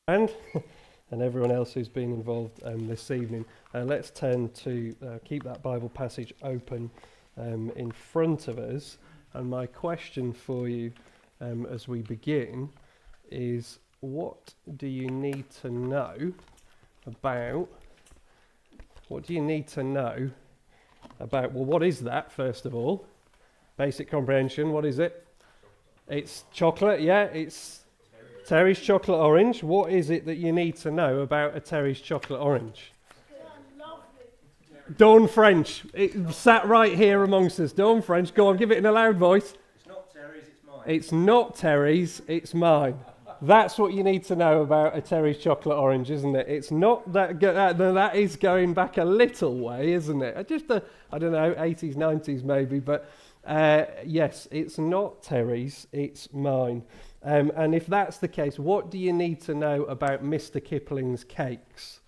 And everyone else who's been involved this evening. Let's turn to keep that Bible passage open in front of us. And my question for you as we begin is, what do you need to know about, well, what is that, first of all? Basic comprehension, what is it? It's chocolate, yeah, it's Terry's chocolate orange. What is it that you need to know about a Terry's chocolate orange? Dawn French. It sat right here amongst us. Dawn French. Go on, give it in a loud voice. It's not Terry's, it's mine. It's not Terry's, it's mine. That's what you need to know about a Terry's chocolate orange, isn't it? It's not that that is going back a little way, isn't it? I don't know, 80s, 90s maybe, but yes, it's not Terry's, it's mine. And if that's the case, what do you need to know about Mr. Kipling's cakes?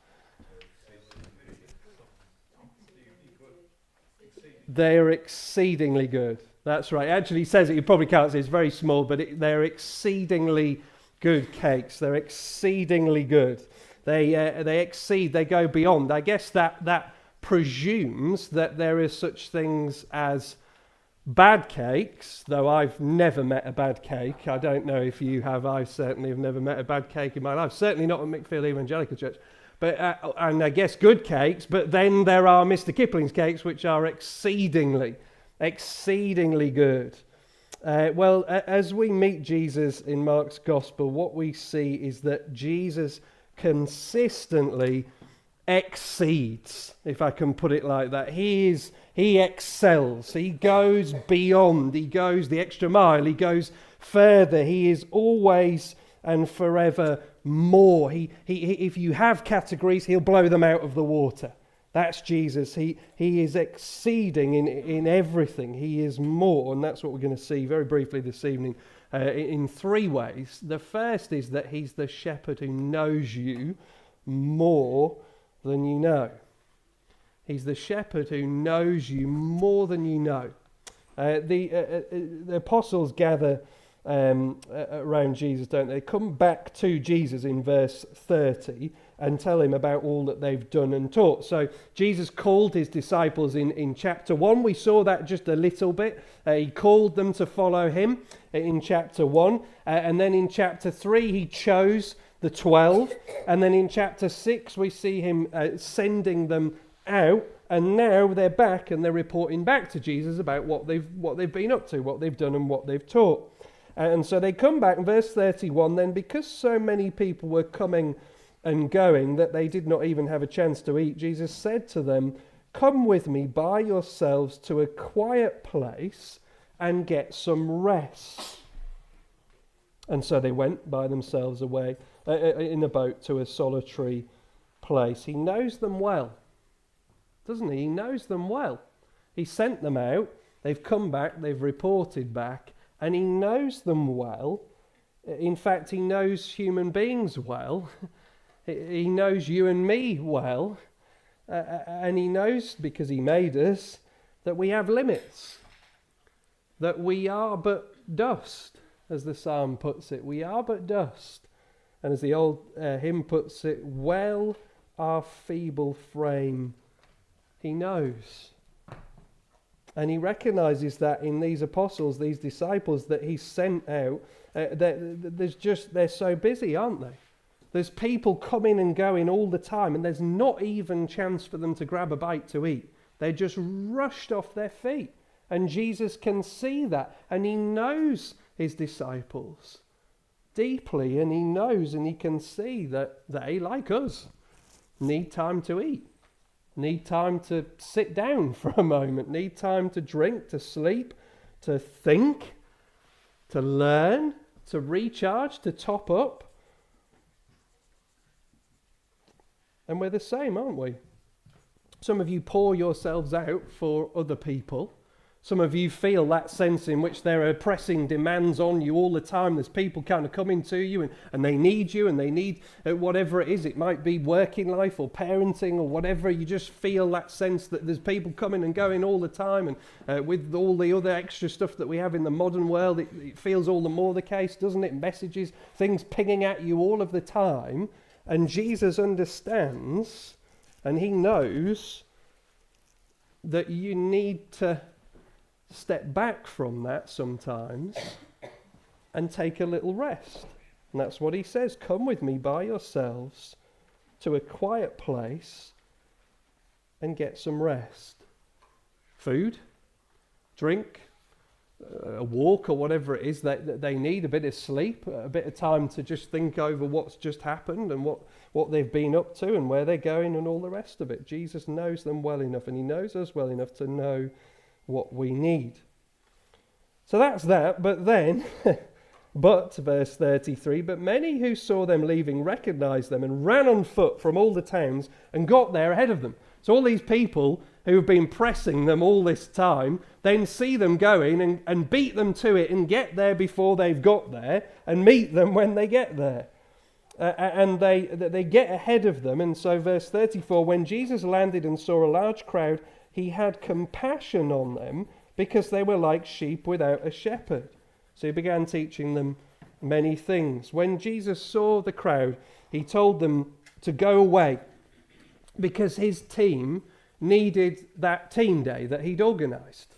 They're exceedingly good. That's right. Actually, he says it. You probably can't see. It's very small, but they're exceedingly good cakes. They're exceedingly good. They exceed. They go beyond. I guess that presumes that there is such things as bad cakes, though I've never met a bad cake. I don't know if you have. I certainly have never met a bad cake in my life. Certainly not at Mickfield Evangelical Church. But and I guess good cakes. But then there are Mr. Kipling's cakes, which are exceedingly good. As we meet Jesus in Mark's Gospel, what we see is that Jesus consistently exceeds, if I can put it like that. He excels. He goes beyond. He goes the extra mile. He goes further. He is always and forever more. If you have categories, he'll blow them out of the water. That's Jesus. He is exceeding in everything. He is more, and that's what we're going to see very briefly this evening in three ways. The first is that he's the shepherd who knows you more than you know. He's the shepherd who knows you more than you know. The apostles gather around Jesus, don't they? Come back to Jesus in verse 30 and tell him about all that they've done and taught. So Jesus called his disciples in chapter 1. We saw that just a little bit. He called them to follow him in chapter 1. And then in chapter 3, he chose the 12. And then in chapter 6, we see him sending them out. And now they're back and they're reporting back to Jesus about what they've been up to, what they've done and what they've taught. And so they come back in verse 31, then because so many people were coming and going that they did not even have a chance to eat, Jesus said to them, "Come with me by yourselves to a quiet place and get some rest." And so they went by themselves away in a boat to a solitary place. He knows them well, doesn't he? He knows them well. He sent them out. They've come back. They've reported back. And he knows them well. In fact, he knows human beings well. He knows you and me well. And he knows, because he made us, that we have limits. That we are but dust, as the psalm puts it. We are but dust. And as the old hymn puts it, well our feeble frame he knows. And he recognizes that in these apostles, these disciples that he sent out, they're so busy, aren't they? There's people coming and going all the time, and there's not even chance for them to grab a bite to eat. They're just rushed off their feet. And Jesus can see that, and he knows his disciples deeply, and he knows and he can see that they, like us, need time to eat. Need time to sit down for a moment. Need time to drink, to sleep, to think, to learn, to recharge, to top up. And we're the same, aren't we? Some of you pour yourselves out for other people. Some of you feel that sense in which there are pressing demands on you all the time. There's people kind of coming to you and they need you and they need whatever it is. It might be working life or parenting or whatever. You just feel that sense that there's people coming and going all the time. And with all the other extra stuff that we have in the modern world, it feels all the more the case, doesn't it? Messages, things pinging at you all of the time. And Jesus understands and he knows that you need to step back from that sometimes and take a little rest. And that's what he says. Come with me by yourselves to a quiet place and get some rest. Food, drink, a walk or whatever it is that they need, a bit of sleep, a bit of time to just think over what's just happened and what they've been up to and where they're going and all the rest of it. Jesus knows them well enough, and he knows us well enough to know what we need. So that's that. But then, verse 33, but many who saw them leaving recognized them and ran on foot from all the towns and got there ahead of them. So all these people who have been pressing them all this time then see them going and beat them to it and get there before they've got there and meet them when they get there. And they get ahead of them. And so verse 34, when Jesus landed and saw a large crowd, he had compassion on them because they were like sheep without a shepherd. So he began teaching them many things. When Jesus saw the crowd, he told them to go away because his team needed that team day that he'd organised.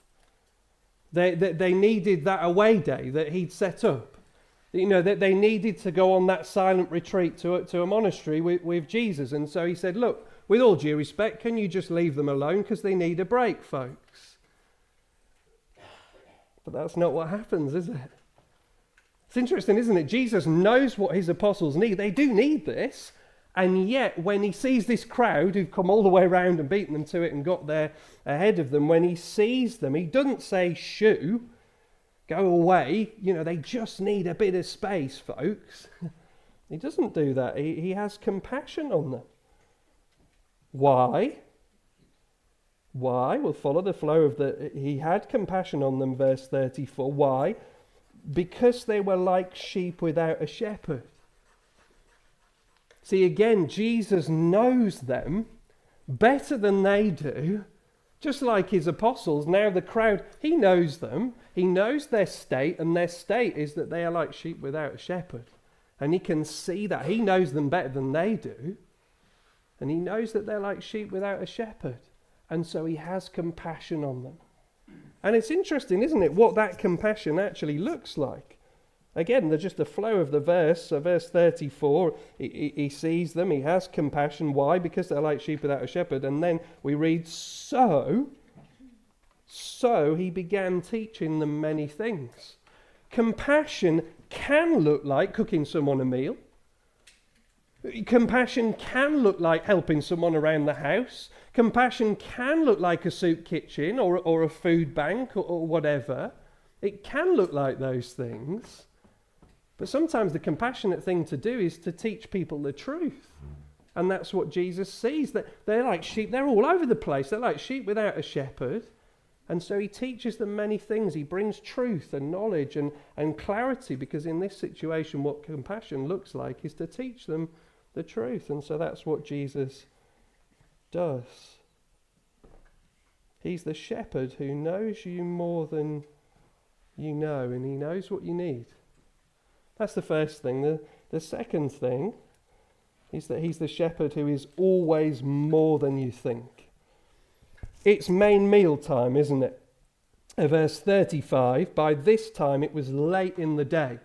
They needed that away day that he'd set up. You know, that they needed to go on that silent retreat to a monastery with Jesus. And so he said, look, with all due respect, can you just leave them alone because they need a break, folks? But that's not what happens, is it? It's interesting, isn't it? Jesus knows what his apostles need. They do need this. And yet, when he sees this crowd who've come all the way around and beaten them to it and got there ahead of them, when he sees them, he doesn't say, shoo, go away. You know, they just need a bit of space, folks. He doesn't do that. He has compassion on them. Why? We'll follow the flow of he had compassion on them, verse 34. Why? Because they were like sheep without a shepherd. See, again, Jesus knows them better than they do. Just like his apostles, now the crowd, he knows them. He knows their state, and their state is that they are like sheep without a shepherd. And he can see that. He knows them better than they do. And he knows that they're like sheep without a shepherd. And so he has compassion on them. And it's interesting, isn't it, what that compassion actually looks like. Again, there's just a flow of the verse. So verse 34, he sees them, he has compassion. Why? Because they're like sheep without a shepherd. And then we read, so he began teaching them many things. Compassion can look like cooking someone a meal. Compassion can look like helping someone around the house. Compassion can look like a soup kitchen or a food bank or whatever. It can look like those things. But sometimes the compassionate thing to do is to teach people the truth. And that's what Jesus sees. That they're like sheep. They're all over the place. They're like sheep without a shepherd. And so he teaches them many things. He brings truth and knowledge and clarity, because in this situation what compassion looks like is to teach them the truth. And so that's what Jesus does. He's the shepherd who knows you more than you know, and he knows what you need. That's the first thing. The second thing is that he's the shepherd who is always more than you think. It's main meal time, isn't it? Verse 35, by this time it was late in the day.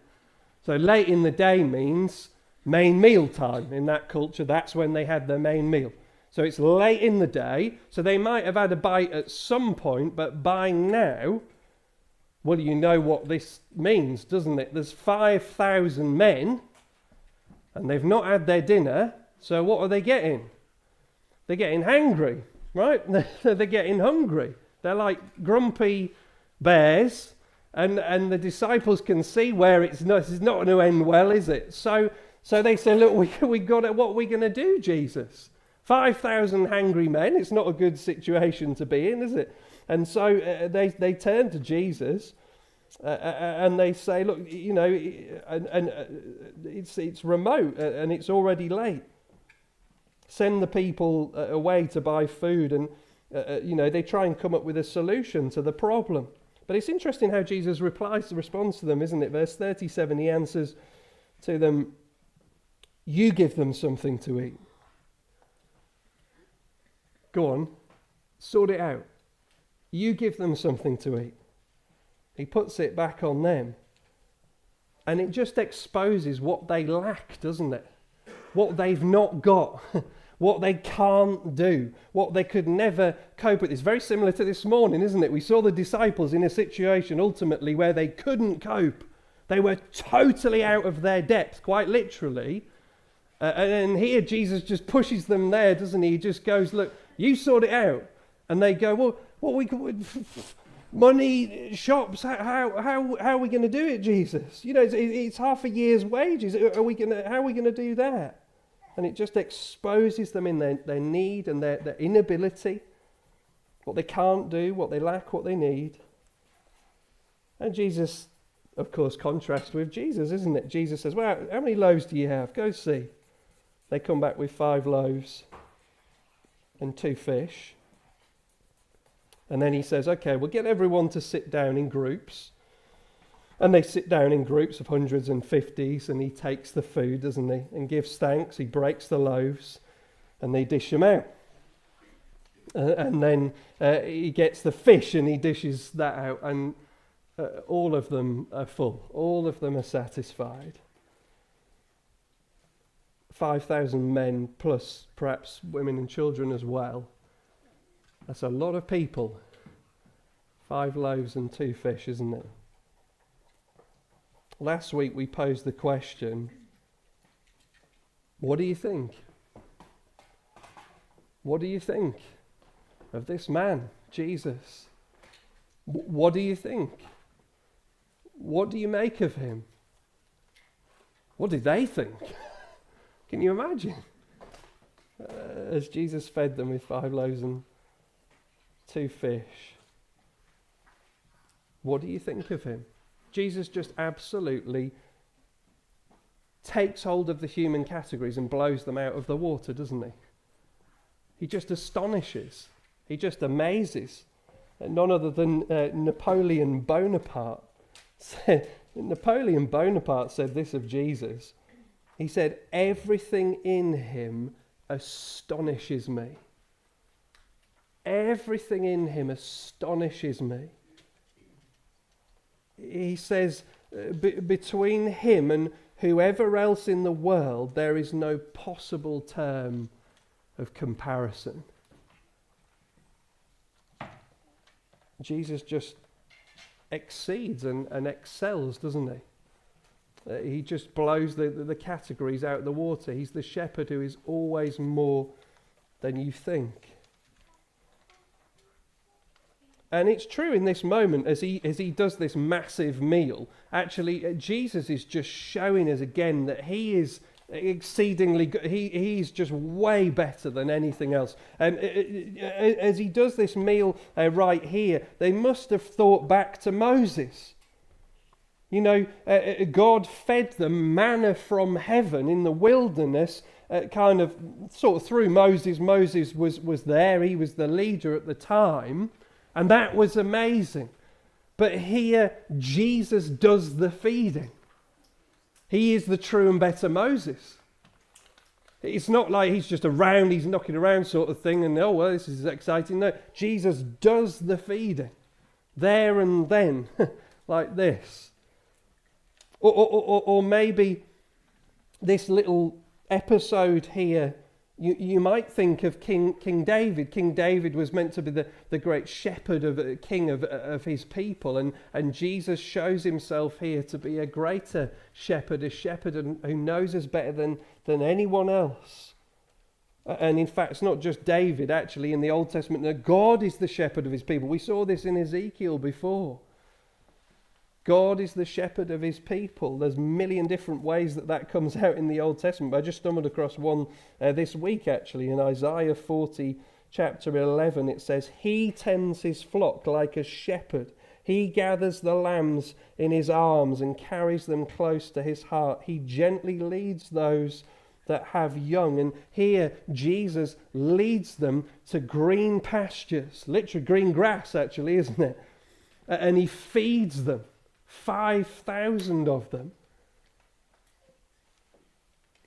So late in the day means main meal time. In that culture, that's when they had their main meal. So it's late in the day, so they might have had a bite at some point, but by now, well, you know what this means, doesn't it? There's 5,000 men, and they've not had their dinner, so what are they getting? They're getting hangry, right? They're getting hungry. They're like grumpy bears, and the disciples can see where it's not going to end well, is it? So they say, look, we got it. What are we going to do, Jesus? 5,000 hangry men. It's not a good situation to be in, is it? And so they turn to Jesus and they say, look, it's remote and it's already late. Send the people away to buy food, and they try and come up with a solution to the problem. But it's interesting how Jesus responds to them, isn't it? Verse 37, he answers to them, you give them something to eat. Go on, sort it out. You give them something to eat. He puts it back on them. And it just exposes what they lack, doesn't it? What they've not got. What they can't do. What they could never cope with. It's very similar to this morning, isn't it? We saw the disciples in a situation ultimately where they couldn't cope. They were totally out of their depth, quite literally. And here Jesus just pushes them there, doesn't he? He just goes, look, you sort it out. And they go, well, what we could... Money, shops, how are we going to do it, Jesus? It's half a year's wages. How are we going to do that? And it just exposes them in their need and their inability, what they can't do, what they lack, what they need. And Jesus, of course, contrasts with Jesus, isn't it? Jesus says, well, how many loaves do you have? Go see. They come back with 5 loaves and 2 fish. And then he says, okay, we'll get everyone to sit down in groups. And they sit down in groups of hundreds and 50s, and he takes the food, doesn't he? And gives thanks. He breaks the loaves, and they dish them out. And then he gets the fish, and he dishes that out, and all of them are full. All of them are satisfied. 5,000 men, plus perhaps women and children as well. That's a lot of people. 5 loaves and 2 fish, isn't it? Last week we posed the question, what do you think? What do you think of this man, Jesus? What do you think? What do you make of him? What did they think? Can you imagine? As Jesus fed them with 5 loaves and 2 fish. What do you think of him? Jesus just absolutely takes hold of the human categories and blows them out of the water, doesn't he? He just astonishes. He just amazes. None other than Napoleon Bonaparte. Napoleon Bonaparte said this of Jesus. He said, everything in him astonishes me. Everything in him astonishes me. He says, between him and whoever else in the world, there is no possible term of comparison. Jesus just exceeds and excels, doesn't he? He just blows the categories out of the water. He's the shepherd who is always more than you think. And it's true in this moment as he does this massive meal. Actually, Jesus is just showing us again that he is exceedingly good. He's just way better than anything else. As he does this meal right here, they must have thought back to Moses. God fed them manna from heaven in the wilderness, sort of through Moses. Moses was there. He was the leader at the time. And that was amazing. But here, Jesus does the feeding. He is the true and better Moses. It's not like he's just around, he's knocking around sort of thing, and this is exciting. No, Jesus does the feeding. There and then, like this. Or maybe this little episode here, you might think of King David. King David was meant to be the great shepherd king of his people, and Jesus shows himself here to be a greater shepherd, a shepherd who knows us better than anyone else. And in fact, it's not just David, actually, in the Old Testament, that God is the shepherd of his people. We saw this in Ezekiel before. God is the shepherd of his people. There's a million different ways that comes out in the Old Testament, but I just stumbled across one this week, actually, in Isaiah 40, chapter 11, it says, "He tends his flock like a shepherd. He gathers the lambs in his arms and carries them close to his heart. He gently leads those that have young." And here Jesus leads them to green pastures, literally green grass actually, isn't it? And he feeds them, 5,000 of them.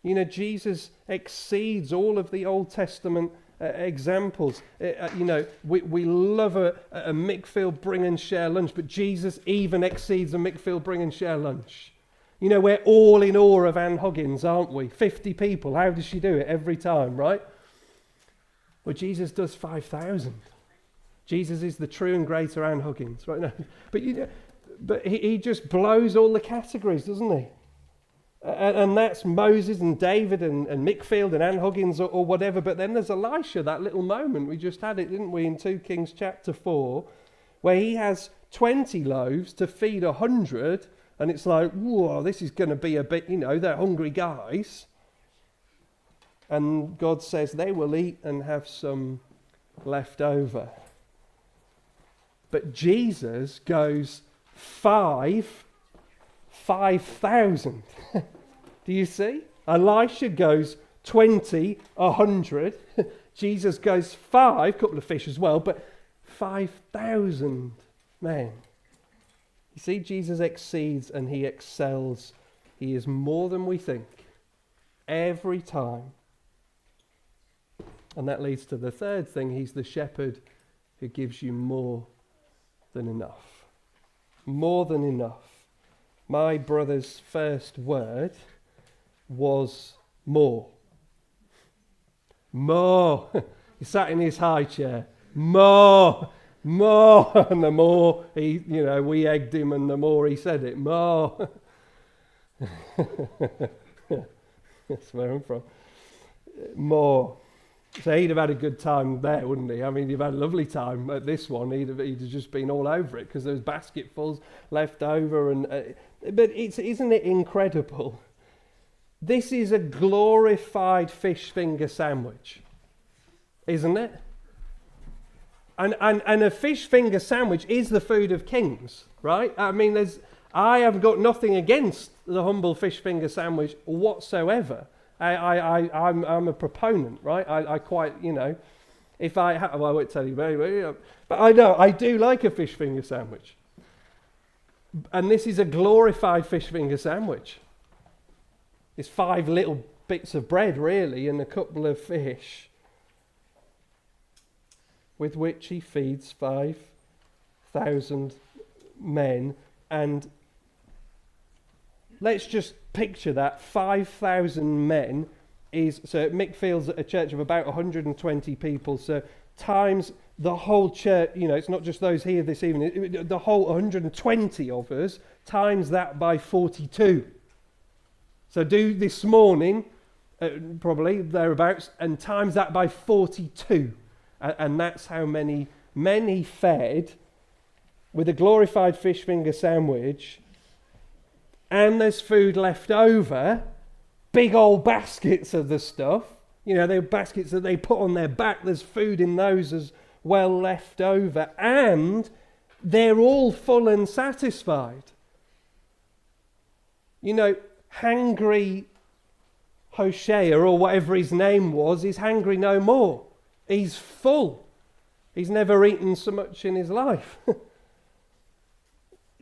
You know, Jesus exceeds all of the Old Testament examples. We love a Mickfield bring and share lunch, but Jesus even exceeds a Mickfield bring and share lunch. You know, we're all in awe of Anne Huggins, aren't we? 50 people. How does she do it every time, right? Well, Jesus does 5,000. Jesus is the true and greater Anne Huggins, right? No, but he just blows all the categories, doesn't he? And that's Moses and David and Mickfield and Anne Huggins or whatever. But then there's Elisha, that little moment. We just had it, didn't we, in 2 Kings chapter 4, where he has 20 loaves to feed 100. And it's like, whoa, this is going to be a bit, they're hungry guys. And God says they will eat and have some left over. But Jesus goes 5,000. Do you see? Elisha goes 20, 100. Jesus goes 5, couple of fish as well, but 5,000 men. You see, Jesus exceeds and he excels. He is more than we think every time. And that leads to the third thing. He's the shepherd who gives you more than enough. More than enough. My brother's first word was more. More. He sat in his high chair. More. More. And the more we egged him, and the more he said it. More. That's where I'm from. More. So he'd have had a good time there, wouldn't he? I mean, you've had a lovely time at this one. He'd have just been all over it because there was basketfuls left over. But isn't it incredible? This is a glorified fish finger sandwich, isn't it? And a fish finger sandwich is the food of kings, right? I mean, I have got nothing against the humble fish finger sandwich whatsoever. I'm a proponent, right? I quite, if I have, well, I won't tell you, but I know, I do like a fish finger sandwich. And this is a glorified fish finger sandwich. It's 5 little bits of bread, really, and a couple of fish with which he feeds 5,000 men. And let's just picture that. 5,000 men is, so Mickfield's a church of about 120 people, so times the whole church, it's not just those here this evening, the whole 120 of us, times that by 42. So do this morning, probably thereabouts, and times that by 42. And that's how many men he fed with a glorified fish finger sandwich. And there's food left over, big old baskets of the stuff. They're baskets that they put on their back. There's food in those as well left over. And they're all full and satisfied. Hangry Hoshea, or whatever his name was, is hangry no more. He's full. He's never eaten so much in his life.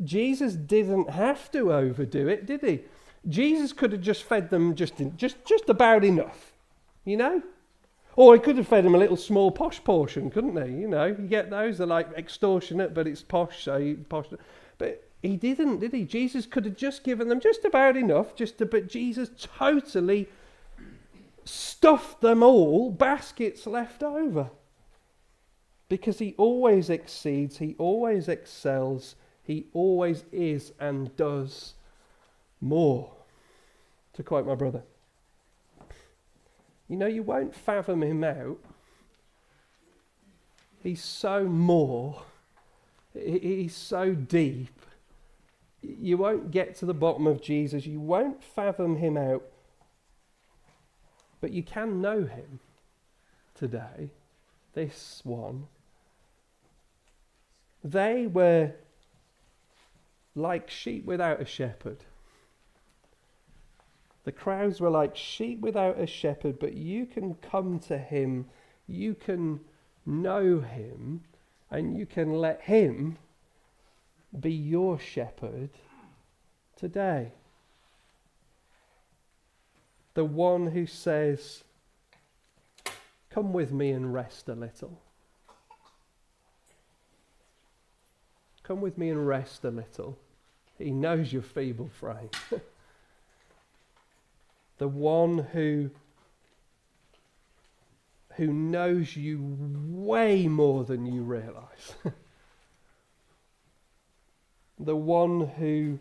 Jesus didn't have to overdo it, did he? Jesus could have just fed them just about enough, Or he could have fed them a little small posh portion, couldn't he? You get those, they're like extortionate, but it's posh, so posh. But he didn't, did he? Jesus could have just given them just about enough, but Jesus totally stuffed them all, baskets left over. Because he always exceeds, he always excels, he always is and does more. To quote my brother. You won't fathom him out. He's so more. He's so deep. You won't get to the bottom of Jesus. You won't fathom him out. But you can know him today this one, they were like sheep without a shepherd. The crowds were like sheep without a shepherd, but you can come to him, you can know him, and you can let him be your shepherd today. The one who says, come with me and rest a little. Come with me and rest a little. He knows your feeble frame. The one who knows you way more than you realize. The one who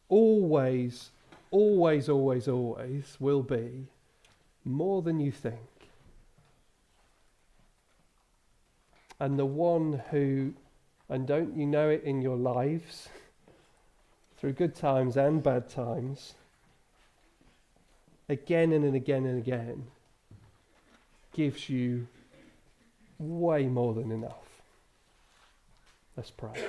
always will be more than you think. And the one who, and don't you know it in your lives, through good times and bad times, again and again and again, gives you way more than enough. Let's pray.